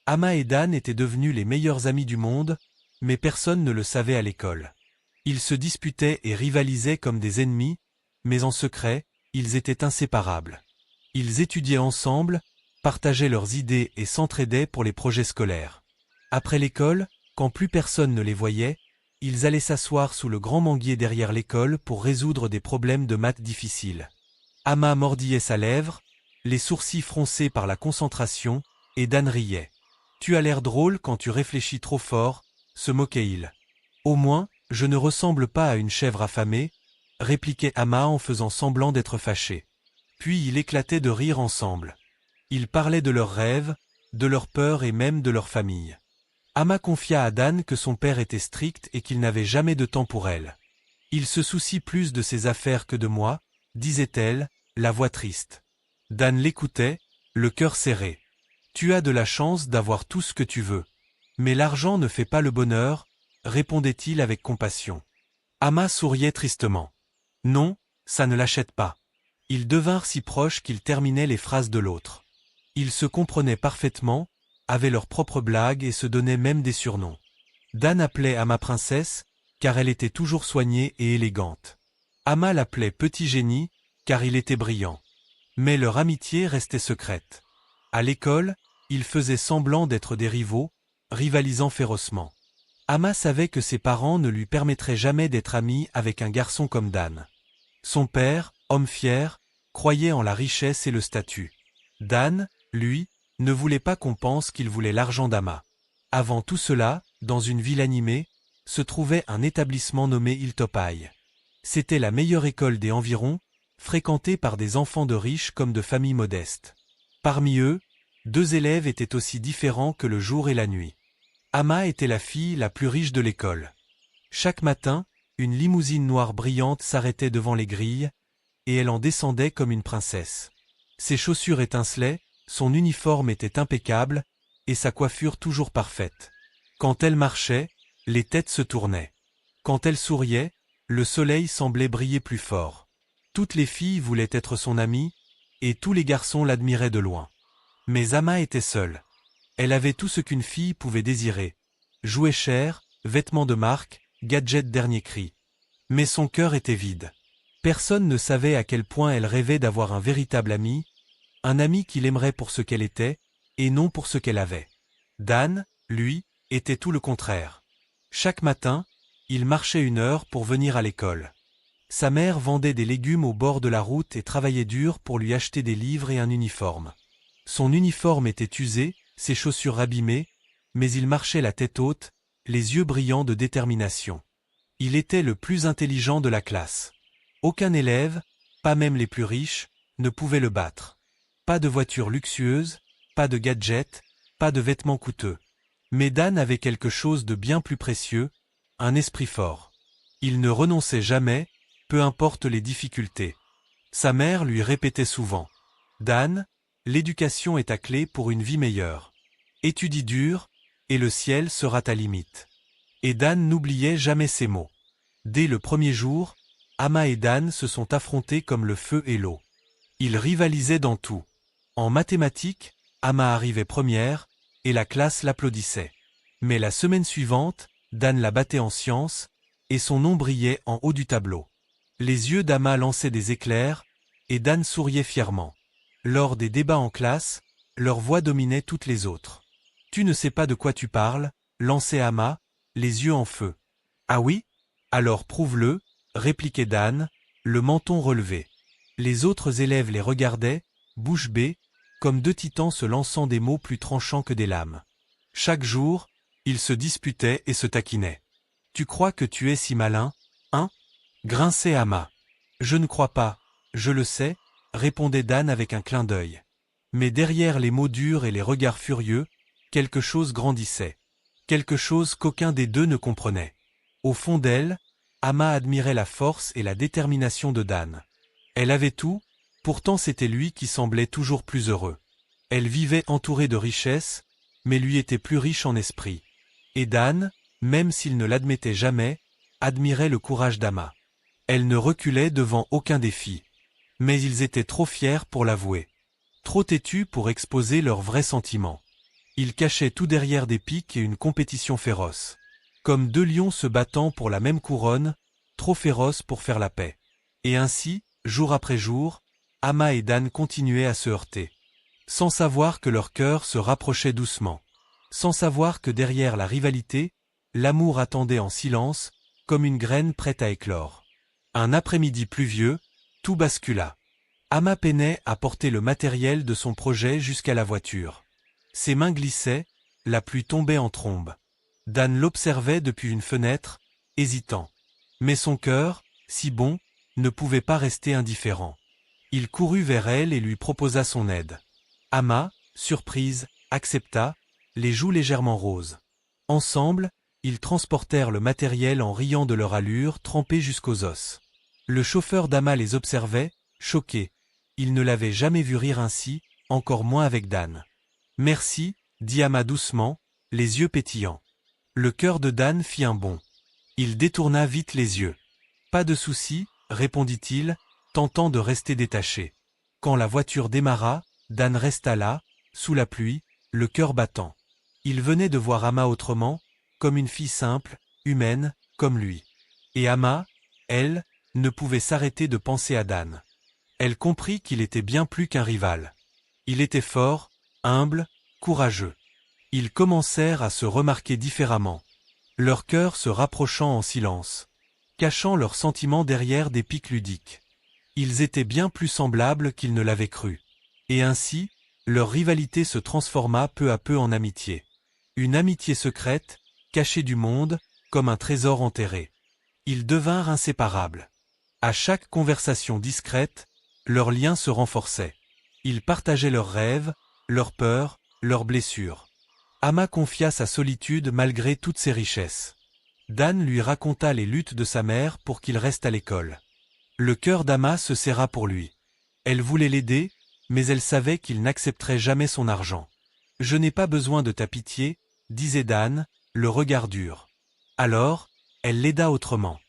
Ama et Dan étaient devenus les meilleurs amis du monde, mais personne ne le savait à l'école. Ils se disputaient et rivalisaient comme des ennemis, mais en secret, ils étaient inséparables. Ils étudiaient ensemble, partageaient leurs idées et s'entraidaient pour les projets scolaires. Après l'école, quand plus personne ne les voyait, ils allaient s'asseoir sous le grand manguier derrière l'école pour résoudre des problèmes de maths difficiles. Ama mordillait sa lèvre, les sourcils froncés par la concentration, et Dan riait. « Tu as l'air drôle quand tu réfléchis trop fort », se moquait-il. « Au moins, je ne ressemble pas à une chèvre affamée », répliquait Ama en faisant semblant d'être fâché. Puis ils éclataient de rire ensemble. Ils parlaient de leurs rêves, de leurs peurs et même de leur famille. Ama confia à Dan que son père était strict et qu'il n'avait jamais de temps pour elle. « Il se soucie plus de ses affaires que de moi », disait-elle, la voix triste. Dan l'écoutait, le cœur serré. « Tu as de la chance d'avoir tout ce que tu veux. Mais l'argent ne fait pas le bonheur, » répondait-il avec compassion. Ama souriait tristement. « Non, ça ne l'achète pas. » Ils devinrent si proches qu'ils terminaient les phrases de l'autre. Ils se comprenaient parfaitement, avaient leurs propres blagues et se donnaient même des surnoms. Dan appelait Ama princesse, car elle était toujours soignée et élégante. Ama l'appelait petit génie, car il était brillant. Mais leur amitié restait secrète. À l'école, ils faisaient semblant d'être des rivaux, rivalisant férocement. Ama savait que ses parents ne lui permettraient jamais d'être ami avec un garçon comme Dan. Son père, homme fier, croyait en la richesse et le statut. Dan, lui, ne voulait pas qu'on pense qu'il voulait l'argent d'Ama. Avant tout cela, dans une ville animée, se trouvait un établissement nommé Iltopai. C'était la meilleure école des environs, fréquentée par des enfants de riches comme de familles modestes. Parmi eux, 2 élèves étaient aussi différents que le jour et la nuit. Ama était la fille la plus riche de l'école. Chaque matin, une limousine noire brillante s'arrêtait devant les grilles, et elle en descendait comme une princesse. Ses chaussures étincelaient, son uniforme était impeccable, et sa coiffure toujours parfaite. Quand elle marchait, les têtes se tournaient. Quand elle souriait, le soleil semblait briller plus fort. Toutes les filles voulaient être son amie, et tous les garçons l'admiraient de loin. Mais Ama était seule. Elle avait tout ce qu'une fille pouvait désirer. Jouets chers, vêtements de marque, gadgets dernier cri. Mais son cœur était vide. Personne ne savait à quel point elle rêvait d'avoir un véritable ami, un ami qui l'aimerait pour ce qu'elle était, et non pour ce qu'elle avait. Dan, lui, était tout le contraire. Chaque matin, il marchait 1 heure pour venir à l'école. Sa mère vendait des légumes au bord de la route et travaillait dur pour lui acheter des livres et un uniforme. Son uniforme était usé, ses chaussures abîmées, mais il marchait la tête haute, les yeux brillants de détermination. Il était le plus intelligent de la classe. Aucun élève, pas même les plus riches, ne pouvait le battre. Pas de voiture luxueuse, pas de gadgets, pas de vêtements coûteux. Mais Dan avait quelque chose de bien plus précieux, un esprit fort. Il ne renonçait jamais, peu importe les difficultés. Sa mère lui répétait souvent « Dan, l'éducation est ta clé pour une vie meilleure. Étudie dur, et le ciel sera ta limite. » Et Dan n'oubliait jamais ces mots. Dès le premier jour, Ama et Dan se sont affrontés comme le feu et l'eau. Ils rivalisaient dans tout. En mathématiques, Ama arrivait première, et la classe l'applaudissait. Mais la semaine suivante, Dan la battait en sciences, et son nom brillait en haut du tableau. Les yeux d'Ama lançaient des éclairs, et Dan souriait fièrement. Lors des débats en classe, leur voix dominait toutes les autres. « Tu ne sais pas de quoi tu parles », lançait Ama, les yeux en feu. « Ah oui ? Alors prouve-le », répliquait Dan, le menton relevé. Les autres élèves les regardaient, bouche bée, comme 2 titans se lançant des mots plus tranchants que des lames. Chaque jour, ils se disputaient et se taquinaient. « Tu crois que tu es si malin, hein ?» grinçait Ama. « Je ne crois pas, je le sais », répondait Dan avec un clin d'œil. Mais derrière les mots durs et les regards furieux, quelque chose grandissait. Quelque chose qu'aucun des deux ne comprenait. Au fond d'elle, Ama admirait la force et la détermination de Dan. Elle avait tout, pourtant c'était lui qui semblait toujours plus heureux. Elle vivait entourée de richesses, mais lui était plus riche en esprit. Et Dan, même s'il ne l'admettait jamais, admirait le courage d'Ama. Elle ne reculait devant aucun défi. Mais ils étaient trop fiers pour l'avouer. Trop têtus pour exposer leurs vrais sentiments. Ils cachaient tout derrière des piques et une compétition féroce. Comme deux lions se battant pour la même couronne, trop féroces pour faire la paix. Et ainsi, jour après jour, Amma et Dan continuaient à se heurter. Sans savoir que leur cœur se rapprochait doucement. Sans savoir que derrière la rivalité, l'amour attendait en silence, comme une graine prête à éclore. Un après-midi pluvieux, tout bascula. Amma peinait à porter le matériel de son projet jusqu'à la voiture. Ses mains glissaient, la pluie tombait en trombe. Dan l'observait depuis une fenêtre, hésitant. Mais son cœur, si bon, ne pouvait pas rester indifférent. Il courut vers elle et lui proposa son aide. Amma, surprise, accepta, les joues légèrement roses. Ensemble, ils transportèrent le matériel en riant de leur allure trempée jusqu'aux os. Le chauffeur d'Amma les observait, choqué. Il ne l'avait jamais vu rire ainsi, encore moins avec Dan. « Merci » dit Amma doucement, les yeux pétillants. Le cœur de Dan fit un bond. Il détourna vite les yeux. « Pas de souci » répondit-il, tentant de rester détaché. Quand la voiture démarra, Dan resta là, sous la pluie, le cœur battant. Il venait de voir Amma autrement, comme une fille simple, humaine, comme lui. Et Amma, elle, ne pouvait s'arrêter de penser à Dan. Elle comprit qu'il était bien plus qu'un rival. Il était fort, humble, courageux. Ils commencèrent à se remarquer différemment. Leurs cœurs se rapprochant en silence, cachant leurs sentiments derrière des pics ludiques. Ils étaient bien plus semblables qu'ils ne l'avaient cru. Et ainsi, leur rivalité se transforma peu à peu en amitié. Une amitié secrète, cachée du monde, comme un trésor enterré. Ils devinrent inséparables. À chaque conversation discrète, leurs liens se renforçaient. Ils partageaient leurs rêves, leurs peurs, leurs blessures. Amma confia sa solitude malgré toutes ses richesses. Dan lui raconta les luttes de sa mère pour qu'il reste à l'école. Le cœur d'Amma se serra pour lui. Elle voulait l'aider, mais elle savait qu'il n'accepterait jamais son argent. « Je n'ai pas besoin de ta pitié » disait Dan, le regard dur. Alors, elle l'aida autrement.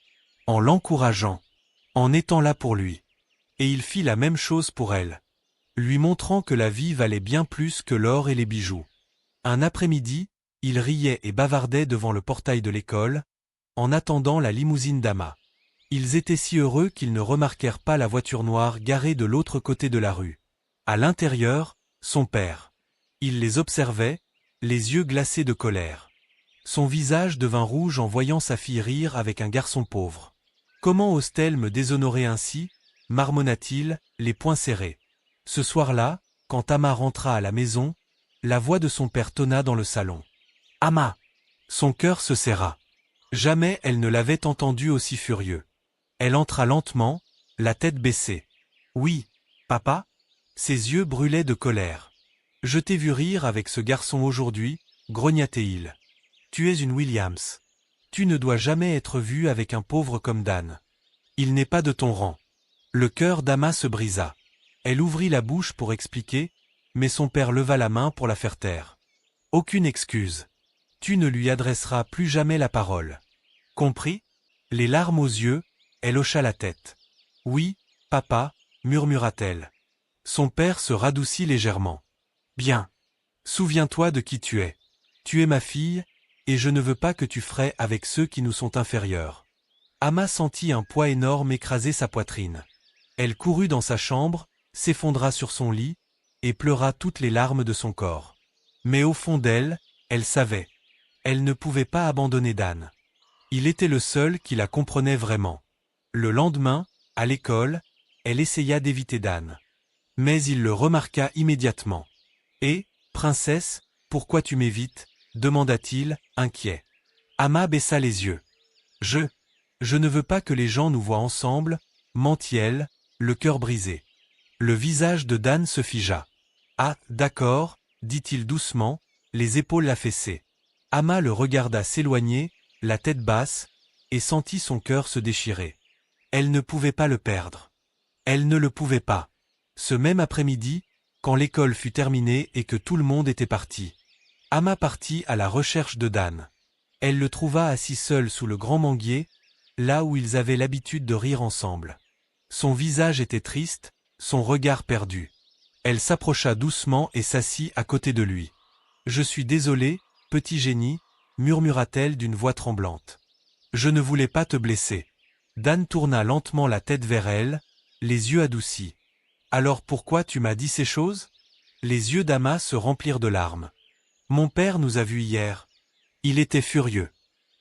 En l'encourageant. En étant là pour lui. Et il fit la même chose pour elle. Lui montrant que la vie valait bien plus que l'or et les bijoux. Un après-midi, il riait et bavardait devant le portail de l'école, en attendant la limousine d'Amma. Ils étaient si heureux qu'ils ne remarquèrent pas la voiture noire garée de l'autre côté de la rue. À l'intérieur, son père. Il les observait, les yeux glacés de colère. Son visage devint rouge en voyant sa fille rire avec un garçon pauvre. « Comment ose-t-elle me déshonorer ainsi » marmonna-t-il, les poings serrés. Ce soir-là, quand Amma rentra à la maison, la voix de son père tonna dans le salon. « Amma !» Son cœur se serra. Jamais elle ne l'avait entendu aussi furieux. Elle entra lentement, la tête baissée. « Oui, papa ?» Ses yeux brûlaient de colère. « Je t'ai vu rire avec ce garçon aujourd'hui, » grogna-t-il. « Tu es une Williams. Tu ne dois jamais être vue avec un pauvre comme Dan. Il n'est pas de ton rang. » Le cœur d'Amma se brisa. Elle ouvrit la bouche pour expliquer, mais son père leva la main pour la faire taire. « Aucune excuse. Tu ne lui adresseras plus jamais la parole. Compris ?» Les larmes aux yeux, elle hocha la tête. « Oui, papa, » murmura-t-elle. Son père se radoucit légèrement. « Bien. Souviens-toi de qui tu es. Tu es ma fille, et je ne veux pas que tu fraies avec ceux qui nous sont inférieurs. » Amma sentit un poids énorme écraser sa poitrine. Elle courut dans sa chambre, s'effondra sur son lit, et pleura toutes les larmes de son corps. Mais au fond d'elle, elle savait. Elle ne pouvait pas abandonner Dan. Il était le seul qui la comprenait vraiment. Le lendemain, à l'école, elle essaya d'éviter Dan. Mais il le remarqua immédiatement. « Et, princesse, pourquoi tu m'évites » demanda-t-il, inquiet. Amma baissa les yeux. « Je ne veux pas que les gens nous voient ensemble » mentit-elle, le cœur brisé. Le visage de Dan se figea. « Ah, d'accord » dit-il doucement, les épaules affaissées. Amma le regarda s'éloigner, la tête basse, et sentit son cœur se déchirer. Elle ne pouvait pas le perdre. Elle ne le pouvait pas. Ce même après-midi, quand l'école fut terminée et que tout le monde était parti, Amma partit à la recherche de Dan. Elle le trouva assis seul sous le grand manguier, là où ils avaient l'habitude de rire ensemble. Son visage était triste, son regard perdu. Elle s'approcha doucement et s'assit à côté de lui. Je suis désolée, petit génie, murmura-t-elle d'une voix tremblante. Je ne voulais pas te blesser. Dan tourna lentement la tête vers elle, les yeux adoucis. Alors pourquoi tu m'as dit ces choses? Les yeux d'Ama se remplirent de larmes. Mon père nous a vus hier. Il était furieux.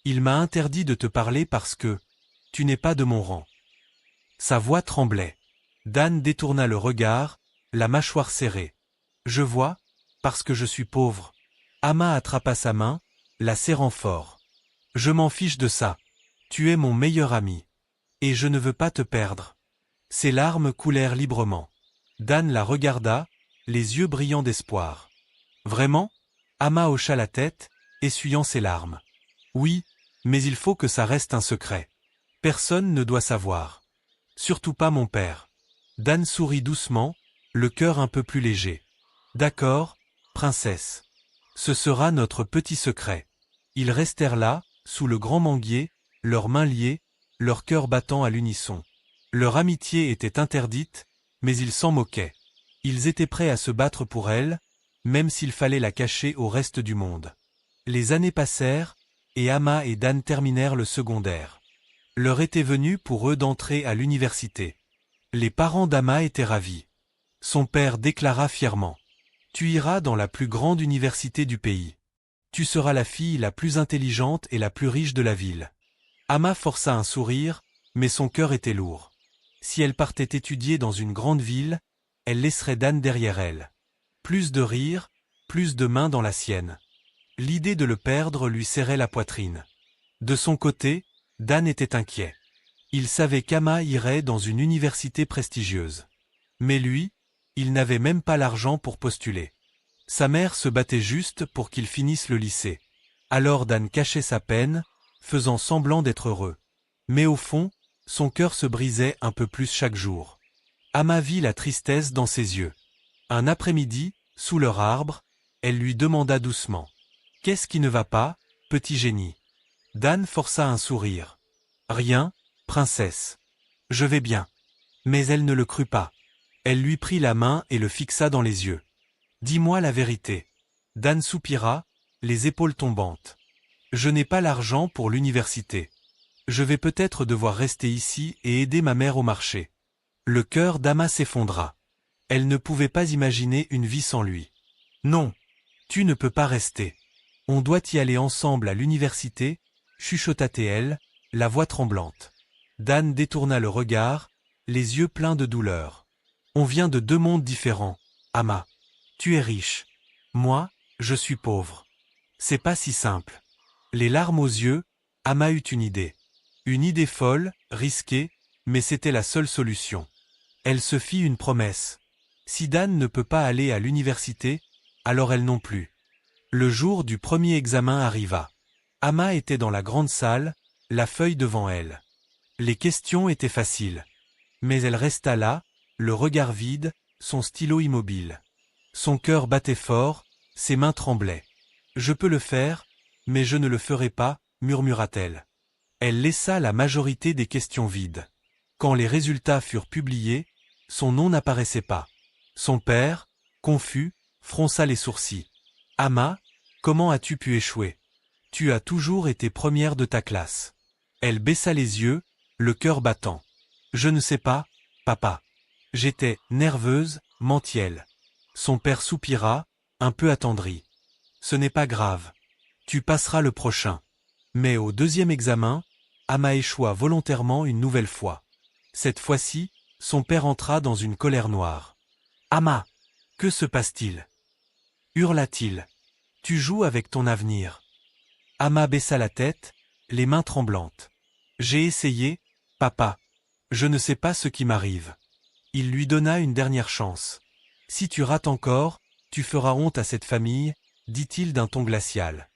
Il m'a interdit de te parler parce que tu n'es pas de mon rang. Sa voix tremblait. Dan détourna le regard, la mâchoire serrée. Je vois, parce que je suis pauvre. Ama attrapa sa main, la serrant fort. Je m'en fiche de ça. Tu es mon meilleur ami. Et je ne veux pas te perdre. Ses larmes coulèrent librement. Dan la regarda, les yeux brillants d'espoir. Vraiment? Ama hocha la tête, essuyant ses larmes. Oui, mais il faut que ça reste un secret. Personne ne doit savoir. Surtout pas mon père. Dan sourit doucement, le cœur un peu plus léger. D'accord, princesse. Ce sera notre petit secret. Ils restèrent là, sous le grand manguier, leurs mains liées, leurs cœurs battant à l'unisson. Leur amitié était interdite, mais ils s'en moquaient. Ils étaient prêts à se battre pour elle, même s'il fallait la cacher au reste du monde. Les années passèrent, et Ama et Dan terminèrent le secondaire. L'heure était venue pour eux d'entrer à l'université. Les parents d'Ama étaient ravis. Son père déclara fièrement. Tu iras dans la plus grande université du pays. Tu seras la fille la plus intelligente et la plus riche de la ville. Ama força un sourire, mais son cœur était lourd. Si elle partait étudier dans une grande ville, elle laisserait Dan derrière elle. Plus de rire, plus de mains dans la sienne. L'idée de le perdre lui serrait la poitrine. De son côté, Dan était inquiet. Il savait qu'Ama irait dans une université prestigieuse. Mais lui, il n'avait même pas l'argent pour postuler. Sa mère se battait juste pour qu'il finisse le lycée. Alors Dan cachait sa peine, faisant semblant d'être heureux. Mais au fond, son cœur se brisait un peu plus chaque jour. Ama vit la tristesse dans ses yeux. Un après-midi, sous leur arbre, elle lui demanda doucement. « Qu'est-ce qui ne va pas, petit génie ?» Dan força un sourire. « Rien, princesse. Je vais bien. » Mais elle ne le crut pas. Elle lui prit la main et le fixa dans les yeux. « Dis-moi la vérité. » Dan soupira, les épaules tombantes. « Je n'ai pas l'argent pour l'université. Je vais peut-être devoir rester ici et aider ma mère au marché. » Le cœur d'Ama s'effondra. Elle ne pouvait pas imaginer une vie sans lui. « Non, tu ne peux pas rester. On doit y aller ensemble à l'université, » chuchota-t-elle, la voix tremblante. Dan détourna le regard, les yeux pleins de douleur. « On vient de deux mondes différents, Ama. Tu es riche. Moi, je suis pauvre. C'est pas si simple. » Les larmes aux yeux, Ama eut une idée. Une idée folle, risquée, mais c'était la seule solution. Elle se fit une promesse. Si Dan ne peut pas aller à l'université, alors elle non plus. Le jour du premier examen arriva. Ama était dans la grande salle, la feuille devant elle. Les questions étaient faciles. Mais elle resta là, le regard vide, son stylo immobile. Son cœur battait fort, ses mains tremblaient. « Je peux le faire, mais je ne le ferai pas, » murmura-t-elle. Elle laissa la majorité des questions vides. Quand les résultats furent publiés, son nom n'apparaissait pas. Son père, confus, fronça les sourcils. « Ama, comment as-tu pu échouer? Tu as toujours été première de ta classe. » Elle baissa les yeux, le cœur battant. « Je ne sais pas, papa. J'étais nerveuse, mentit-elle. » Son père soupira, un peu attendri. « Ce n'est pas grave. Tu passeras le prochain. » Mais au deuxième examen, Ama échoua volontairement une nouvelle fois. Cette fois-ci, son père entra dans une colère noire. « Ama, que se passe-t-il » hurla-t-il. « Tu joues avec ton avenir. » Ama baissa la tête, les mains tremblantes. « J'ai essayé, papa. Je ne sais pas ce qui m'arrive. » Il lui donna une dernière chance. « Si tu rates encore, tu feras honte à cette famille, » dit-il d'un ton glacial.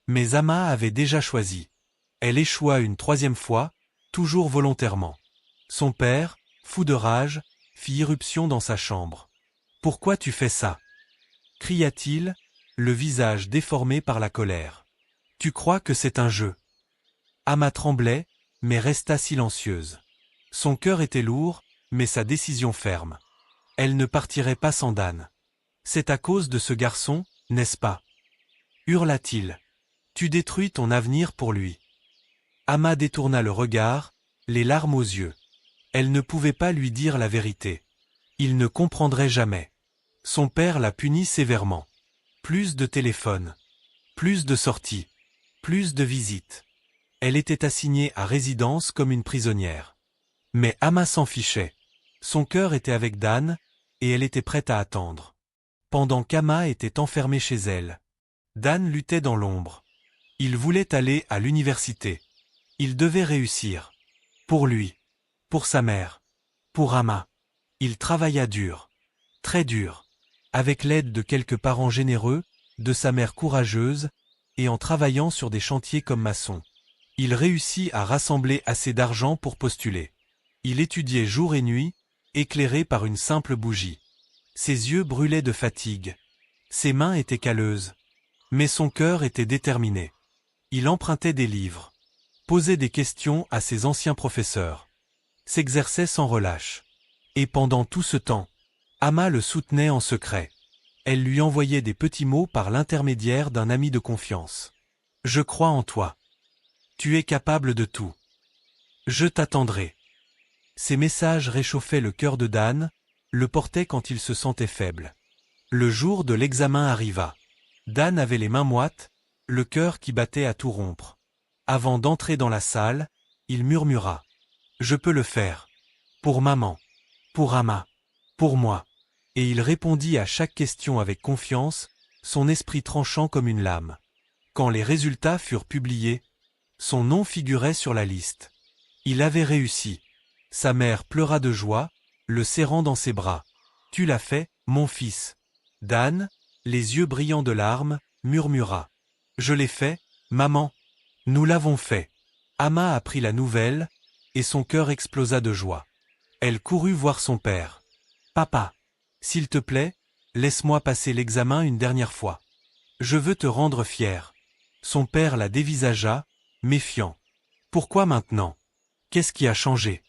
Mais Ama avait déjà choisi. Elle échoua une troisième fois, toujours volontairement. Son père, fou de rage, fit irruption dans sa chambre. « Pourquoi tu fais ça » cria-t-il, le visage déformé par la colère. « Tu crois que c'est un jeu ?» Ama tremblait, mais resta silencieuse. Son cœur était lourd, mais sa décision ferme. Elle ne partirait pas sans Dan. « C'est à cause de ce garçon, n'est-ce pas » hurla-t-il. Tu détruis ton avenir pour lui. Amma détourna le regard, les larmes aux yeux. Elle ne pouvait pas lui dire la vérité. Il ne comprendrait jamais. Son père la punit sévèrement. Plus de téléphone. Plus de sorties. Plus de visites. Elle était assignée à résidence comme une prisonnière. Mais Amma s'en fichait. Son cœur était avec Dan, et elle était prête à attendre. Pendant qu'Amma était enfermée chez elle. Dan luttait dans l'ombre. Il voulait aller à l'université. Il devait réussir. Pour lui. Pour sa mère. Pour Amma. Il travailla dur. Très dur. Avec l'aide de quelques parents généreux, de sa mère courageuse, et en travaillant sur des chantiers comme maçon. Il réussit à rassembler assez d'argent pour postuler. Il étudiait jour et nuit, éclairé par une simple bougie. Ses yeux brûlaient de fatigue. Ses mains étaient calleuses. Mais son cœur était déterminé. Il empruntait des livres. Posait des questions à ses anciens professeurs. S'exerçait sans relâche. Et pendant tout ce temps, Amma le soutenait en secret. Elle lui envoyait des petits mots par l'intermédiaire d'un ami de confiance. « Je crois en toi. Tu es capable de tout. Je t'attendrai. » Ces messages réchauffaient le cœur de Dan, le portaient quand il se sentait faible. Le jour de l'examen arriva. Dan avait les mains moites, le cœur qui battait à tout rompre. Avant d'entrer dans la salle, il murmura. « Je peux le faire. Pour maman. Pour Amma. Pour moi. » Et il répondit à chaque question avec confiance, son esprit tranchant comme une lame. Quand les résultats furent publiés, son nom figurait sur la liste. Il avait réussi. Sa mère pleura de joie, le serrant dans ses bras. « Tu l'as fait, mon fils. » Dan, les yeux brillants de larmes, murmura. « Je l'ai fait, maman. Nous l'avons fait. » Amma apprit la nouvelle, et son cœur explosa de joie. Elle courut voir son père. « Papa, s'il te plaît, laisse-moi passer l'examen une dernière fois. Je veux te rendre fier. » Son père la dévisagea, méfiant. « Pourquoi maintenant? Qu'est-ce qui a changé ?»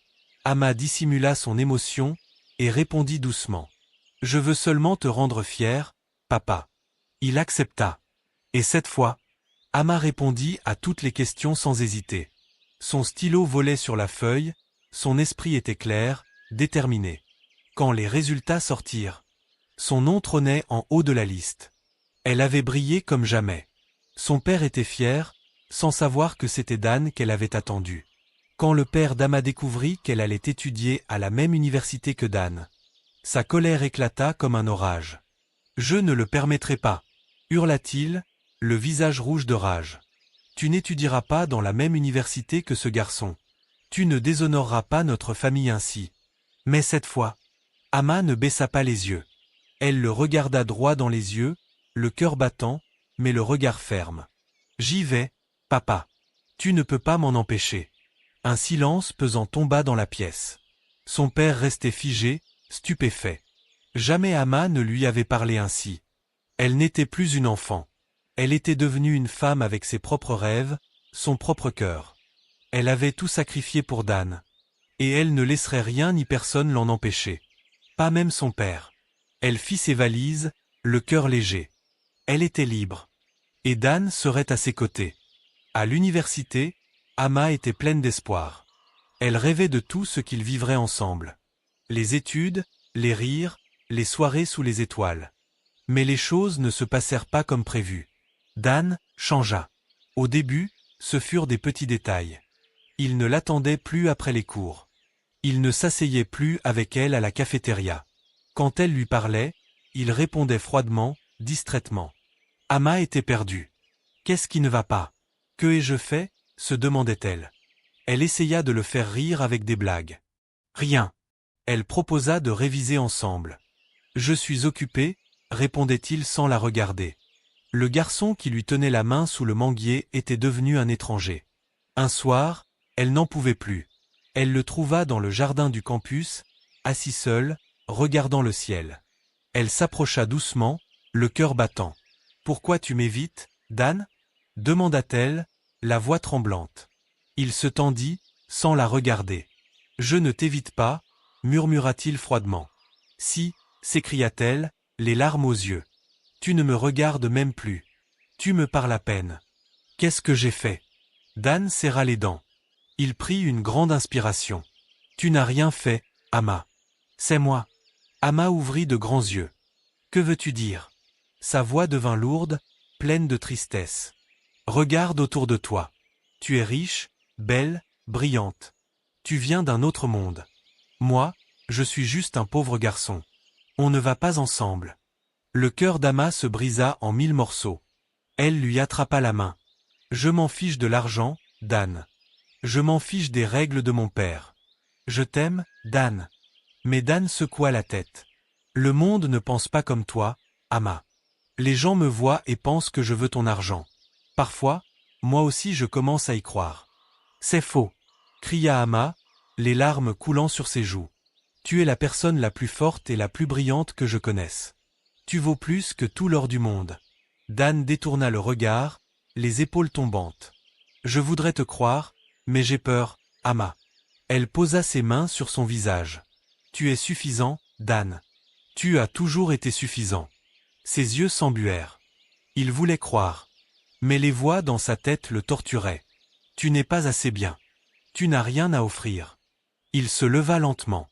Amma dissimula son émotion et répondit doucement. « Je veux seulement te rendre fier, papa. » Il accepta. Et cette fois, Amma répondit à toutes les questions sans hésiter. Son stylo volait sur la feuille, son esprit était clair, déterminé. Quand les résultats sortirent, son nom trônait en haut de la liste. Elle avait brillé comme jamais. Son père était fier, sans savoir que c'était Dan qu'elle avait attendu. Quand le père d'Amma découvrit qu'elle allait étudier à la même université que Dan, sa colère éclata comme un orage. « Je ne le permettrai pas !» hurla-t-il, le visage rouge de rage. « Tu n'étudieras pas dans la même université que ce garçon. Tu ne déshonoreras pas notre famille ainsi. » Mais cette fois, Amma ne baissa pas les yeux. Elle le regarda droit dans les yeux, le cœur battant, mais le regard ferme. « J'y vais, papa. Tu ne peux pas m'en empêcher. » Un silence pesant tomba dans la pièce. Son père restait figé, stupéfait. Jamais Amma ne lui avait parlé ainsi. Elle n'était plus une enfant. Elle était devenue une femme avec ses propres rêves, son propre cœur. Elle avait tout sacrifié pour Dan. Et elle ne laisserait rien ni personne l'en empêcher. Pas même son père. Elle fit ses valises, le cœur léger. Elle était libre. Et Dan serait à ses côtés. À l'université, Amma était pleine d'espoir. Elle rêvait de tout ce qu'ils vivraient ensemble. Les études, les rires, les soirées sous les étoiles. Mais les choses ne se passèrent pas comme prévu. Dan changea. Au début, ce furent des petits détails. Il ne l'attendait plus après les cours. Il ne s'asseyait plus avec elle à la cafétéria. Quand elle lui parlait, il répondait froidement, distraitement. Amma était perdue. « Qu'est-ce qui ne va pas? Que ai-je fait ?» se demandait-elle. Elle essaya de le faire rire avec des blagues. « Rien. » Elle proposa de réviser ensemble. « Je suis occupé, » répondait-il sans la regarder. Le garçon qui lui tenait la main sous le manguier était devenu un étranger. Un soir, elle n'en pouvait plus. Elle le trouva dans le jardin du campus, assis seul, regardant le ciel. Elle s'approcha doucement, le cœur battant. « Pourquoi tu m'évites, Dan ?» demanda-t-elle, la voix tremblante. Il se tendit, sans la regarder. « Je ne t'évite pas, » murmura-t-il froidement. « Si, » s'écria-t-elle, les larmes aux yeux. « Tu ne me regardes même plus. Tu me parles à peine. Qu'est-ce que j'ai fait? Dan serra les dents. Il prit une grande inspiration. Tu n'as rien fait, Ama. C'est moi. Ama ouvrit de grands yeux. Que veux-tu dire? Sa voix devint lourde, pleine de tristesse. Regarde autour de toi. Tu es riche, belle, brillante. Tu viens d'un autre monde. Moi, je suis juste un pauvre garçon. On ne va pas ensemble. Le cœur d'Ama se brisa en 1000 morceaux. Elle lui attrapa la main. Je m'en fiche de l'argent, Dan. Je m'en fiche des règles de mon père. Je t'aime, Dan. Mais Dan secoua la tête. Le monde ne pense pas comme toi, Ama. Les gens me voient et pensent que je veux ton argent. Parfois, moi aussi je commence à y croire. C'est faux, cria Ama, les larmes coulant sur ses joues. Tu es la personne la plus forte et la plus brillante que je connaisse. Tu vaux plus que tout l'or du monde. Dan détourna le regard, les épaules tombantes. Je voudrais te croire, mais j'ai peur, Ama. Elle posa ses mains sur son visage. Tu es suffisant, Dan. Tu as toujours été suffisant. Ses yeux s'embuèrent. Il voulait croire. Mais les voix dans sa tête le torturaient. Tu n'es pas assez bien. Tu n'as rien à offrir. Il se leva lentement.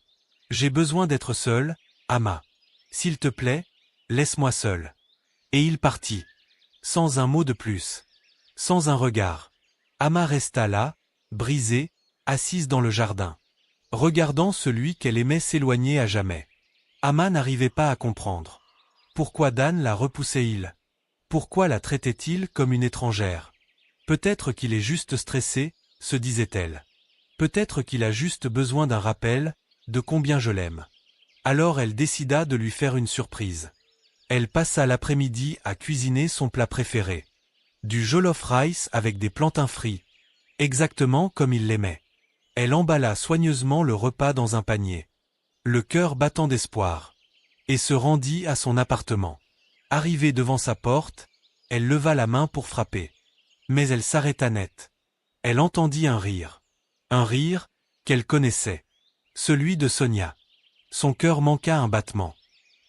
J'ai besoin d'être seul, Ama. S'il te plaît, laisse-moi seul. Et il partit. Sans un mot de plus. Sans un regard. Ama resta là, brisée, assise dans le jardin. Regardant celui qu'elle aimait s'éloigner à jamais. Ama n'arrivait pas à comprendre. Pourquoi Dan la repoussait-il? Pourquoi la traitait-il comme une étrangère? Peut-être qu'il est juste stressé, se disait-elle. Peut-être qu'il a juste besoin d'un rappel, de combien je l'aime. Alors elle décida de lui faire une surprise. Elle passa l'après-midi à cuisiner son plat préféré. Du jollof rice avec des plantains frits. Exactement comme il l'aimait. Elle emballa soigneusement le repas dans un panier. Le cœur battant d'espoir. Et se rendit à son appartement. Arrivée devant sa porte, elle leva la main pour frapper. Mais elle s'arrêta net. Elle entendit un rire. Un rire qu'elle connaissait. Celui de Sonia. Son cœur manqua un battement.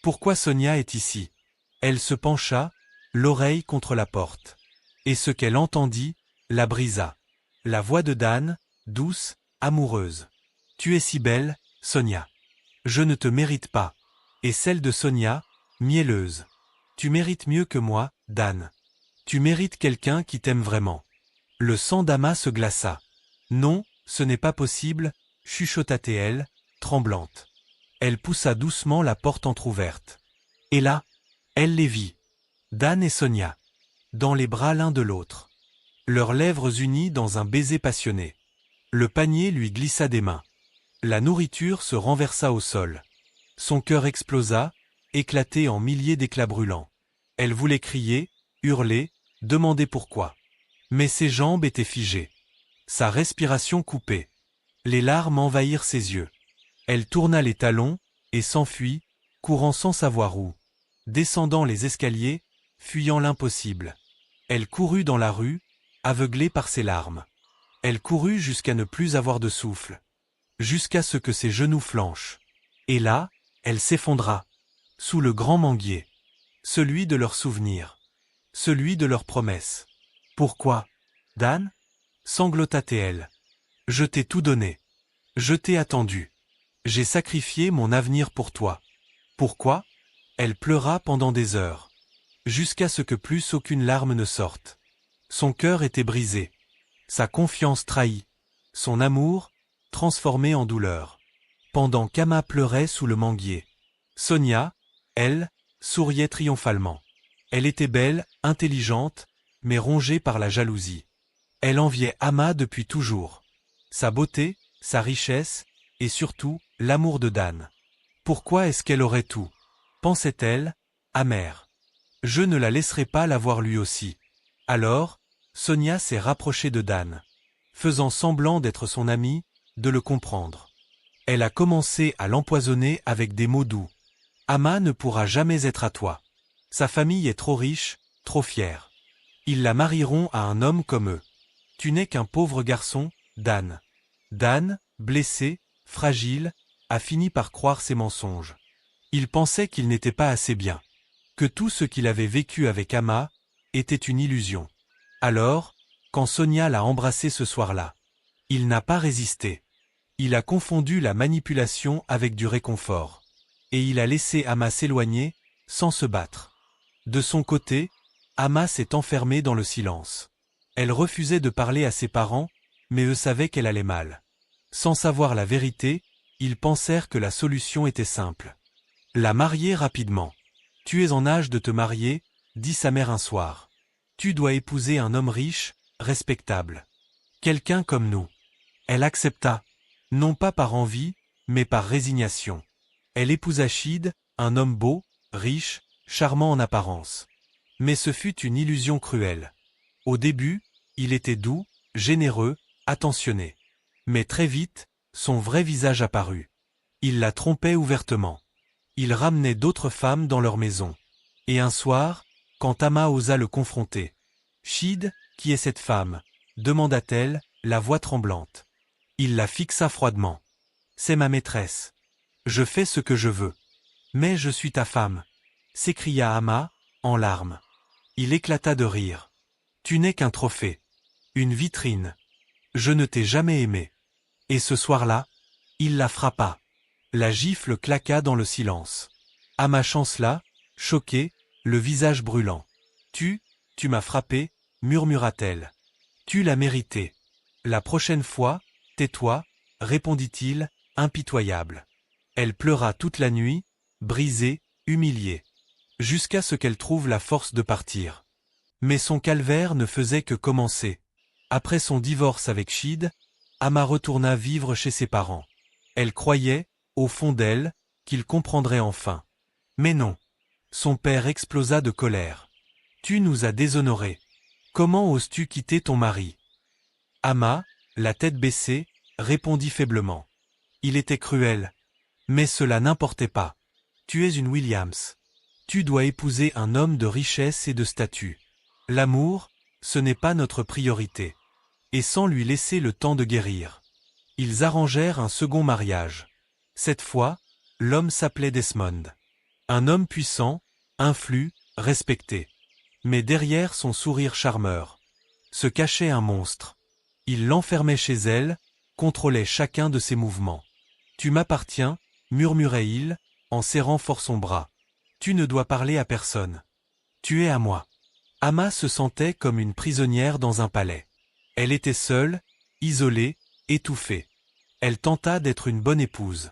Pourquoi Sonia est ici? Elle se pencha, l'oreille contre la porte. Et ce qu'elle entendit, la brisa. La voix de Dan, douce, amoureuse. Tu es si belle, Sonia. Je ne te mérite pas. Et celle de Sonia, mielleuse. Tu mérites mieux que moi, Dan. Tu mérites quelqu'un qui t'aime vraiment. Le sang d'Ama se glaça. Non, ce n'est pas possible, chuchota-t-elle, tremblante. Elle poussa doucement la porte entr'ouverte. Et là, elle les vit. Dan et Sonia. Dans les bras l'un de l'autre. Leurs lèvres unies dans un baiser passionné. Le panier lui glissa des mains. La nourriture se renversa au sol. Son cœur explosa, éclaté en milliers d'éclats brûlants. Elle voulait crier, hurler, demander pourquoi. Mais ses jambes étaient figées. Sa respiration coupée. Les larmes envahirent ses yeux. Elle tourna les talons, et s'enfuit, courant sans savoir où. Descendant les escaliers, fuyant l'impossible. Elle courut dans la rue, aveuglée par ses larmes. Elle courut jusqu'à ne plus avoir de souffle. Jusqu'à ce que ses genoux flanchent. Et là, elle s'effondra. Sous le grand manguier. Celui de leurs souvenirs. Celui de leurs promesses. Pourquoi, Dan? Sanglota-t-elle. Je t'ai tout donné. Je t'ai attendu. J'ai sacrifié mon avenir pour toi. Pourquoi? Elle pleura pendant des heures. Jusqu'à ce que plus aucune larme ne sorte. Son cœur était brisé. Sa confiance trahie. Son amour, transformé en douleur. Pendant qu'Ama pleurait sous le manguier. Sonia, elle, souriait triomphalement. Elle était belle, intelligente, mais rongée par la jalousie. Elle enviait Ama depuis toujours. Sa beauté, sa richesse, et surtout, l'amour de Dan. Pourquoi est-ce qu'elle aurait tout? Pensait-elle, amère. Je ne la laisserai pas l'avoir lui aussi. Alors, Sonia s'est rapprochée de Dan. Faisant semblant d'être son amie, de le comprendre. Elle a commencé à l'empoisonner avec des mots doux. Ama ne pourra jamais être à toi. Sa famille est trop riche, trop fière. Ils la marieront à un homme comme eux. Tu n'es qu'un pauvre garçon, Dan. Dan, blessé, fragile, a fini par croire ses mensonges. Il pensait qu'il n'était pas assez bien. Que tout ce qu'il avait vécu avec Ama était une illusion. Alors, quand Sonia l'a embrassé ce soir-là, il n'a pas résisté. Il a confondu la manipulation avec du réconfort. Et il a laissé Ama s'éloigner, sans se battre. De son côté, Ama s'est enfermée dans le silence. Elle refusait de parler à ses parents, mais eux savaient qu'elle allait mal. Sans savoir la vérité, ils pensèrent que la solution était simple. La marier rapidement. « Tu es en âge de te marier », dit sa mère un soir. « Tu dois épouser un homme riche, respectable. Quelqu'un comme nous. » Elle accepta, non pas par envie, mais par résignation. Elle épousa Chid, un homme beau, riche, charmant en apparence. Mais ce fut une illusion cruelle. Au début, il était doux, généreux, attentionné. Mais très vite, son vrai visage apparut. Il la trompait ouvertement. Il ramenait d'autres femmes dans leur maison. Et un soir, quand Ama osa le confronter. « Chid, qui est cette femme ?» demanda-t-elle, la voix tremblante. Il la fixa froidement. « C'est ma maîtresse. Je fais ce que je veux. Mais je suis ta femme, » s'écria Ama, en larmes. Il éclata de rire. « Tu n'es qu'un trophée. Une vitrine. Je ne t'ai jamais aimé. » Et ce soir-là, il la frappa. La gifle claqua dans le silence. Ama chancela, choquée, le visage brûlant. « Tu m'as frappé, » murmura-t-elle. « Tu l'as mérité. La prochaine fois, tais-toi, » répondit-il, impitoyable. Elle pleura toute la nuit, brisée, humiliée, jusqu'à ce qu'elle trouve la force de partir. Mais son calvaire ne faisait que commencer. Après son divorce avec Chid, Ama retourna vivre chez ses parents. Elle croyait, au fond d'elle, qu'il comprendrait enfin. Mais non. Son père explosa de colère. « Tu nous as déshonorés. Comment oses-tu quitter ton mari ?» Ama, la tête baissée, répondit faiblement. Il était cruel. Mais cela n'importait pas. Tu es une Williams. Tu dois épouser un homme de richesse et de statut. L'amour, ce n'est pas notre priorité. Et sans lui laisser le temps de guérir. Ils arrangèrent un second mariage. Cette fois, l'homme s'appelait Desmond. Un homme puissant, influent, respecté. Mais derrière son sourire charmeur, se cachait un monstre. Il l'enfermait chez elle, contrôlait chacun de ses mouvements. « Tu m'appartiens, » murmurait-il, en serrant fort son bras. « Tu ne dois parler à personne. Tu es à moi. » Ama se sentait comme une prisonnière dans un palais. Elle était seule, isolée, étouffée. Elle tenta d'être une bonne épouse.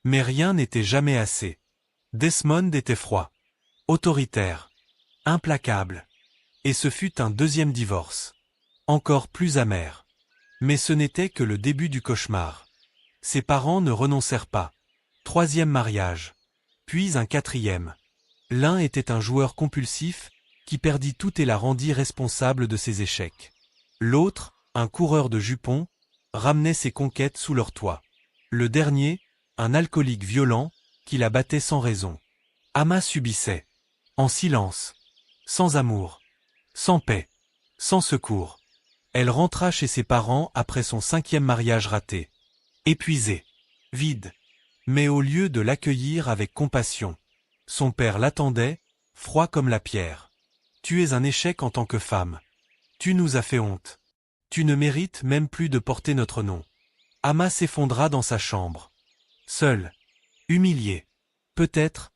Mais rien n'était jamais assez. Desmond était froid, autoritaire, implacable. Et ce fut un deuxième divorce. Encore plus amer. Mais ce n'était que le début du cauchemar. Ses parents ne renoncèrent pas. Troisième mariage. Puis un quatrième. L'un était un joueur compulsif, qui perdit tout et la rendit responsable de ses échecs. L'autre, un coureur de jupons, ramenait ses conquêtes sous leur toit. Le dernier, un alcoolique violent, qui la battait sans raison. Ama subissait. En silence. Sans amour. Sans paix. Sans secours. Elle rentra chez ses parents après son 5e mariage raté. Épuisée. Vide. Mais au lieu de l'accueillir avec compassion, son père l'attendait, froid comme la pierre. « Tu es un échec en tant que femme. Tu nous as fait honte. Tu ne mérites même plus de porter notre nom. » Ama s'effondra dans sa chambre. Seule. Humiliée. « Peut-être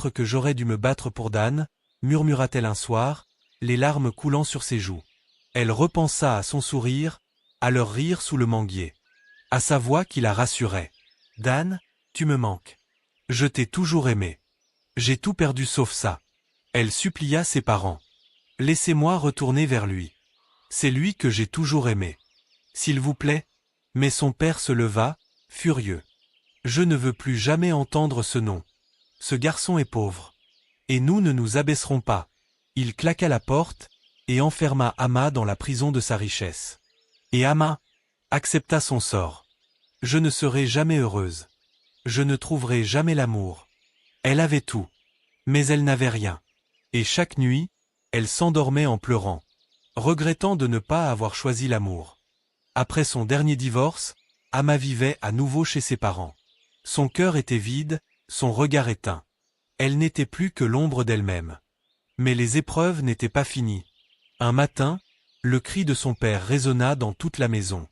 que j'aurais dû me battre pour Dan, » murmura-t-elle un soir, les larmes coulant sur ses joues. Elle repensa à son sourire, à leur rire sous le manguier. À sa voix qui la rassurait. « Dan, tu me manques. Je t'ai toujours aimé. J'ai tout perdu sauf ça. » Elle supplia ses parents. « Laissez-moi retourner vers lui. C'est lui que j'ai toujours aimé. S'il vous plaît. » Mais son père se leva, furieux. « Je ne veux plus jamais entendre ce nom. Ce garçon est pauvre. Et nous ne nous abaisserons pas. » Il claqua la porte, et enferma Ama dans la prison de sa richesse. Et Ama accepta son sort. « Je ne serai jamais heureuse. Je ne trouverai jamais l'amour. » Elle avait tout. Mais elle n'avait rien. Et chaque nuit, elle s'endormait en pleurant, regrettant de ne pas avoir choisi l'amour. Après son dernier divorce, Ama vivait à nouveau chez ses parents. Son cœur était vide, son regard éteint. Elle n'était plus que l'ombre d'elle-même. Mais les épreuves n'étaient pas finies. Un matin, le cri de son père résonna dans toute la maison.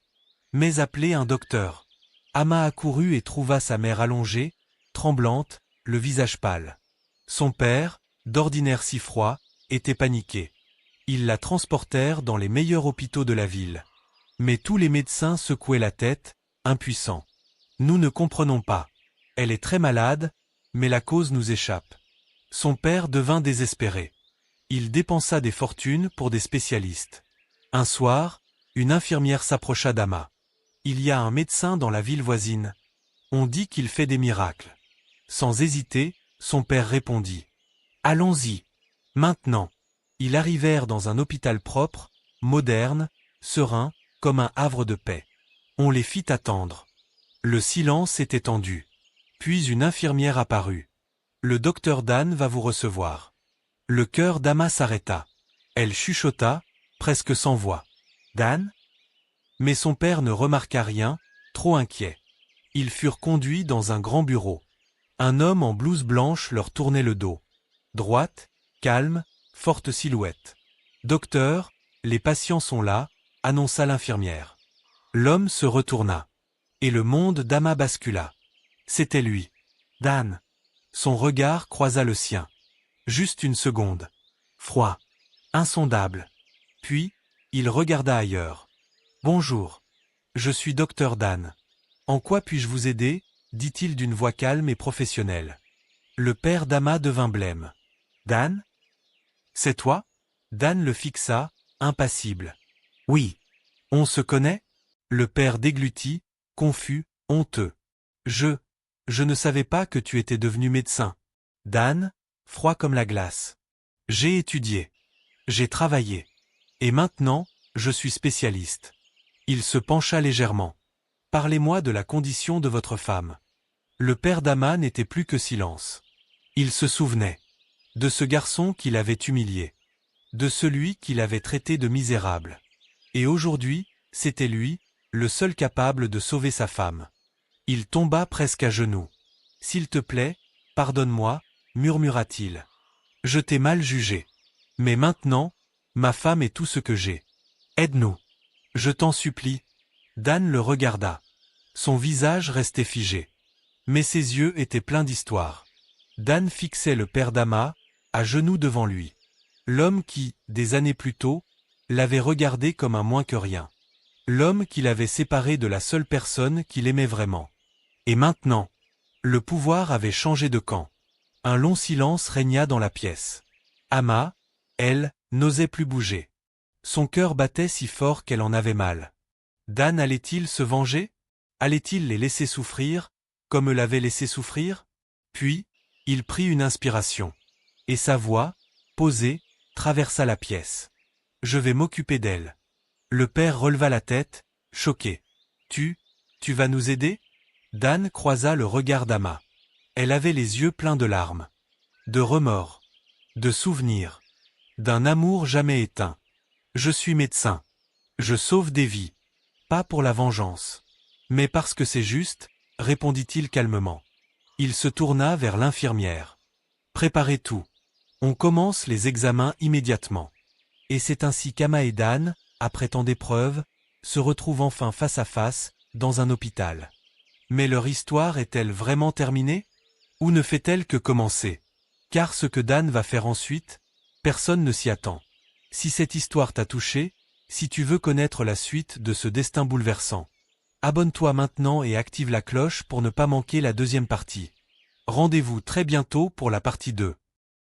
Mais appelez un docteur. Amma accourut et trouva sa mère allongée, tremblante, le visage pâle. Son père, d'ordinaire si froid, était paniqué. Ils la transportèrent dans les meilleurs hôpitaux de la ville. Mais tous les médecins secouaient la tête, impuissants. Nous ne comprenons pas. Elle est très malade, mais la cause nous échappe. Son père devint désespéré. Il dépensa des fortunes pour des spécialistes. Un soir, une infirmière s'approcha d'Amma. Il y a un médecin dans la ville voisine. On dit qu'il fait des miracles. Sans hésiter, son père répondit. Allons-y. Maintenant. Ils arrivèrent dans un hôpital propre, moderne, serein, comme un havre de paix. On les fit attendre. Le silence était tendu. Puis une infirmière apparut. Le docteur Dan va vous recevoir. Le cœur d'Amma s'arrêta. Elle chuchota, presque sans voix. Dan ? Mais son père ne remarqua rien, trop inquiet. Ils furent conduits dans un grand bureau. Un homme en blouse blanche leur tournait le dos. Droite, calme, forte silhouette. Docteur, les patients sont là, annonça l'infirmière. L'homme se retourna. Et le monde d'Amma bascula. C'était lui. Dan. Son regard croisa le sien. Juste une seconde. Froid. Insondable. Puis, il regarda ailleurs. Bonjour. Je suis docteur Dan. En quoi puis-je vous aider ? Dit-il d'une voix calme et professionnelle. Le père d'Amma devint blême. Dan ? C'est toi ? Dan le fixa, impassible. Oui. On se connaît ? Le père déglutit, confus, honteux. Je ne savais pas que tu étais devenu médecin. Dan, froid comme la glace. J'ai étudié. J'ai travaillé. Et maintenant, je suis spécialiste. Il se pencha légèrement. Parlez-moi de la condition de votre femme. Le père d'Amma n'était plus que silence. Il se souvenait. De ce garçon qu'il avait humilié. De celui qu'il avait traité de misérable. Et aujourd'hui, c'était lui, le seul capable de sauver sa femme. Il tomba presque à genoux. « S'il te plaît, pardonne-moi, » murmura-t-il. « Je t'ai mal jugé. Mais maintenant, ma femme est tout ce que j'ai. Aide-nous. Je t'en supplie. » Dan le regarda. Son visage restait figé. Mais ses yeux étaient pleins d'histoire. Dan fixait le père d'Amma, à genoux devant lui. L'homme qui, des années plus tôt, l'avait regardé comme un moins que rien. L'homme qui l'avait séparé de la seule personne qu'il aimait vraiment. Et maintenant, le pouvoir avait changé de camp. Un long silence régna dans la pièce. Amma, elle, n'osait plus bouger. Son cœur battait si fort qu'elle en avait mal. Dan allait-il se venger ? Allait-il les laisser souffrir, comme l'avait laissé souffrir ? Puis, il prit une inspiration. Et sa voix, posée, traversa la pièce. « Je vais m'occuper d'elle. » Le père releva la tête, choqué. « Tu vas nous aider ?» Dan croisa le regard d'Amma. Elle avait les yeux pleins de larmes. De remords. De souvenirs. D'un amour jamais éteint. « Je suis médecin. Je sauve des vies. Pas pour la vengeance. Mais parce que c'est juste, » répondit-il calmement. Il se tourna vers l'infirmière. « Préparez tout. On commence les examens immédiatement. » Et c'est ainsi qu'Amma et Dan, après tant d'épreuves, se retrouvent enfin face à face, dans un hôpital. Mais leur histoire est-elle vraiment terminée ? Ou ne fait-elle que commencer ? Car ce que Dan va faire ensuite, personne ne s'y attend. Si cette histoire t'a touché, si tu veux connaître la suite de ce destin bouleversant, abonne-toi maintenant et active la cloche pour ne pas manquer la deuxième partie. Rendez-vous très bientôt pour la partie 2.